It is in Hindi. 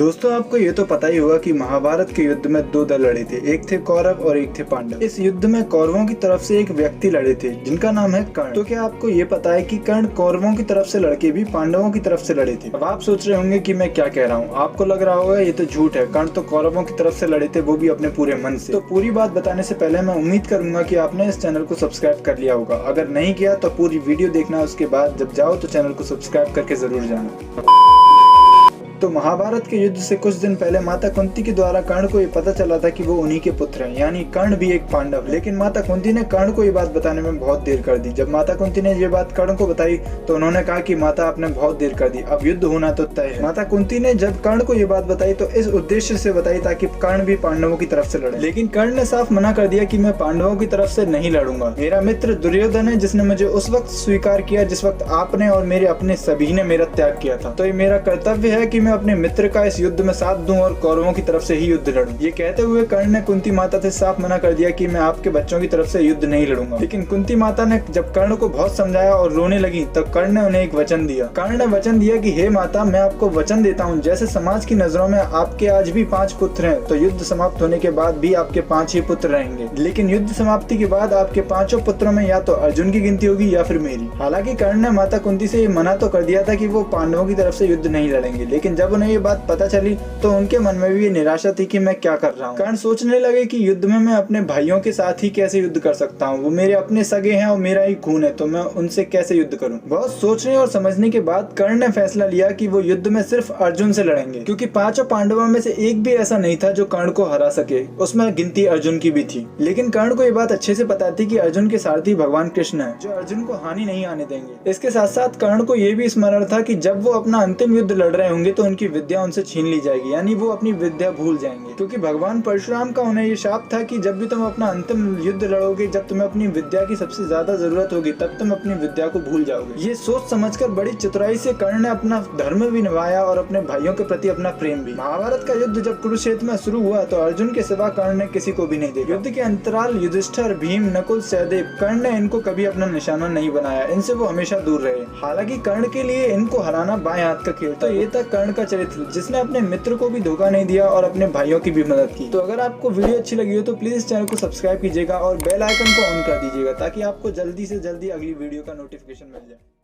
दोस्तों आपको ये तो पता ही होगा कि महाभारत के युद्ध में दो दल लड़े थे, एक थे कौरव और एक थे पांडव। इस युद्ध में कौरवों की तरफ से एक व्यक्ति लड़े थे जिनका नाम है कर्ण। तो क्या आपको ये पता है कि कर्ण कौरवों की तरफ से लड़के भी पांडवों की तरफ से लड़े थे। अब आप सोच रहे होंगे कि मैं क्या कह रहा हूँ, आपको लग रहा होगा ये तो झूठ है, कर्ण तो कौरवों की तरफ से लड़े थे, वो भी अपने पूरे मन से। तो पूरी बात बताने से पहले मैं उम्मीद करूंगा कि आपने इस चैनल को सब्सक्राइब कर लिया होगा। अगर नहीं किया तो पूरी वीडियो देखना, उसके बाद जब जाओ तो चैनल को सब्सक्राइब करके जरूर जाना। तो महाभारत के युद्ध से कुछ दिन पहले माता कुंती के द्वारा कर्ण को ये पता चला था कि वो उन्हीं के पुत्र हैं, यानी कर्ण भी एक पांडव। लेकिन माता कुंती ने कर्ण को ये बात बताने में बहुत देर कर दी। जब माता कुंती ने ये बात कर्ण को बताई तो उन्होंने कहा कि माता आपने बहुत देर कर दी, अब युद्ध होना तो तय है। माता कुंती ने जब कर्ण को ये बात बताई तो इस उद्देश्य से बताई ताकि कर्ण भी पांडवों की तरफ से लड़े। लेकिन कर्ण ने साफ मना कर दिया कि मैं पांडवों की तरफ से नहीं लड़ूंगा। मेरा मित्र दुर्योधन है जिसने मुझे उस वक्त स्वीकार किया जिस वक्त आपने और मेरे अपने सभी ने मेरा त्याग किया था। तो ये मेरा कर्तव्य है कि मैं अपने मित्र का इस युद्ध में साथ दूं और कौरवों की तरफ से ही युद्ध लड़ूं। ये कहते हुए कर्ण ने कुंती माता से साफ मना कर दिया कि मैं आपके बच्चों की तरफ से युद्ध नहीं लड़ूंगा। लेकिन कुंती माता ने जब कर्ण को बहुत समझाया और रोने लगी तब कर्ण ने उन्हें एक वचन दिया। कर्ण ने वचन दिया कि हे माता, मैं आपको वचन देता हूँ, जैसे समाज की नजरों में आपके आज भी 5 पुत्र हैं तो युद्ध समाप्त होने के बाद भी आपके 5 ही पुत्र रहेंगे। लेकिन युद्ध समाप्ति के बाद आपके 5 पुत्रों में या तो अर्जुन की गिनती होगी या फिर मेरी। हालांकि कर्ण ने माता कुंती से ये मना तो कर दिया था कि वो पांडवों की तरफ से युद्ध नहीं लड़ेंगे, लेकिन जब उन्हें ये बात पता चली तो उनके मन में भी ये निराशा थी कि मैं क्या कर रहा हूँ। कर्ण सोचने लगे कि युद्ध में मैं अपने भाइयों के साथ ही कैसे युद्ध कर सकता हूँ, वो मेरे अपने सगे हैं और मेरा ही खून है, तो मैं उनसे कैसे युद्ध करूँ। बहुत सोचने और समझने के बाद कर्ण ने फैसला लिया कि वो युद्ध में सिर्फ अर्जुन से लड़ेंगे, क्योंकि 5 पांडवों में से एक भी ऐसा नहीं था जो कर्ण को हरा सके, उसमें गिनती अर्जुन की भी थी। लेकिन कर्ण को ये बात अच्छे से पता थी कि अर्जुन के सारथी भगवान कृष्ण है जो अर्जुन को हानि नहीं आने देंगे। इसके साथ साथ कर्ण को ये भी स्मरण था कि जब वो अपना अंतिम युद्ध लड़ रहे होंगे तो उनकी विद्या उनसे छीन ली जाएगी, यानी वो अपनी विद्या भूल जाएंगे, क्योंकि भगवान परशुराम का उन्हें ये शाप था कि जब भी तुम अपना अंतिम युद्ध लड़ोगे, जब तुम्हें अपनी विद्या की सबसे ज्यादा जरूरत होगी तब तुम अपनी विद्या को भूल जाओगे। ये सोच समझकर बड़ी चतुराई से कर्ण ने अपना धर्म भी निभाया और अपने भाइयों के प्रति अपना प्रेम भी। महाभारत का युद्ध जब कुरुक्षेत्र में शुरू हुआ तो अर्जुन के सिवा कर्ण ने किसी को भी नहीं देखा। युद्ध के अंतराल युधिष्ठिर, भीम, नकुल, सहदेव, कर्ण ने इनको कभी अपना निशाना नहीं बनाया, इनसे वो हमेशा दूर रहे। हालांकि कर्ण के लिए इनको हराना बाएं हाथ का खेल था। ये था कर्ण का चरित्र जिसने अपने मित्र को भी धोखा नहीं दिया और अपने भाइयों की भी मदद की। तो अगर आपको वीडियो अच्छी लगी हो तो प्लीज चैनल को सब्सक्राइब कीजिएगा और बेल आइकन को ऑन कर दीजिएगा ताकि आपको जल्दी से जल्दी अगली वीडियो का नोटिफिकेशन मिल जाए।